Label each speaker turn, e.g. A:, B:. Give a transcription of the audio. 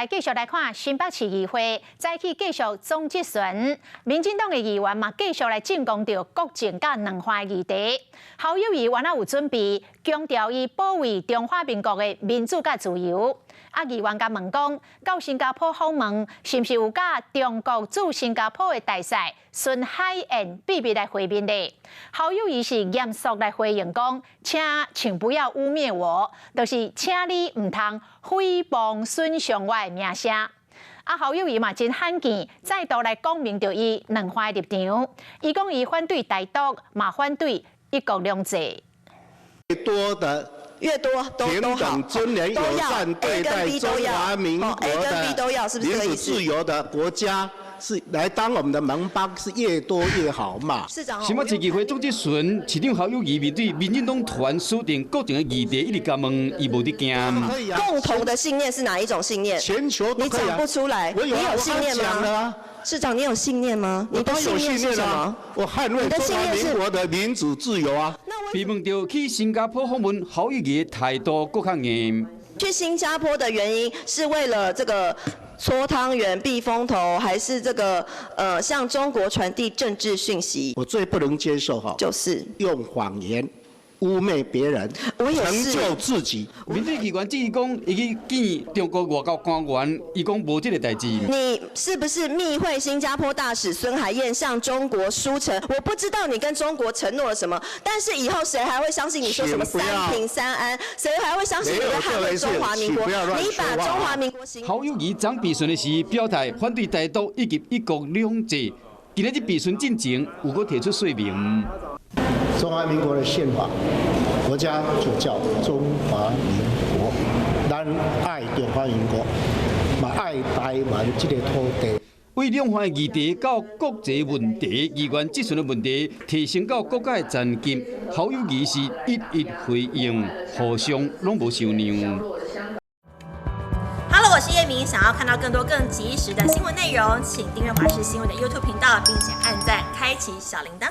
A: 来继续来看新北市议会再去继续总质询，民进党的议员嘛继续来进攻到国情甲两岸议题。侯友宜原来有准备强调伊保卫中华民国的民主甲自由。议员甲问讲，到新加坡访问是毋是有甲中国驻新加坡的大使孙海燕秘密来会面的？侯友宜是严肃来回应讲，请不要污蔑我，就是请你唔通诽谤损伤我的名声。侯友宜嘛真罕见，再度来讲明着伊两岸的立场。伊讲伊反对台独，嘛反对一国两制。
B: 越多都好，
C: 平等、尊严、友善对待中华民国的民主自由的国家，是来当我们的盟邦，是越多越好嘛。
B: 市长，
D: 新北市议会总质询，市长侯友宜面对民进党团锁定各种的议题，一直甲问，伊无伫惊。
B: 共同的信念是哪一种信念？
C: 全球都可以啊。
B: 你讲不出来，你有信念吗？市长，你有信念吗？你的信念是什么？
C: 我捍卫中华民国的民主自由啊。
D: 被问到去新加坡访问，侯友宜的态度各较硬。
B: 去新加坡的原因是为了这个搓汤圆、避风头，还是这个向中国传递政治讯息？
C: 我最不能接受就是用谎言污蔑别人，成就自己。
D: 面对议员质疑讲，伊去见中国外交官员，伊讲无这个代志。
B: 你是不是密会新加坡大使孙海燕向中国书城？我不知道你跟中国承诺了什么，但是以后谁还会相信你说什么三平三安？谁还会相信你会捍卫中华民国？你把中华民国
D: 侯友宜昨备询的时表态反对台独以及一国两制，今日这备询进前有个提出说明。
E: 中华民国的宪法，国家就叫中华民国，咱爱中华民国，嘛爱台湾这个土地。
D: 为两岸议题到国际问题，议员质询的问题提升到国家的层级，侯友宜是一一回应，互相拢无相让。
F: Hello， 我是叶明，想要看到更多更及时的新闻内容，请订阅华视新闻的 YouTube 频道，并且按赞，开启小铃铛。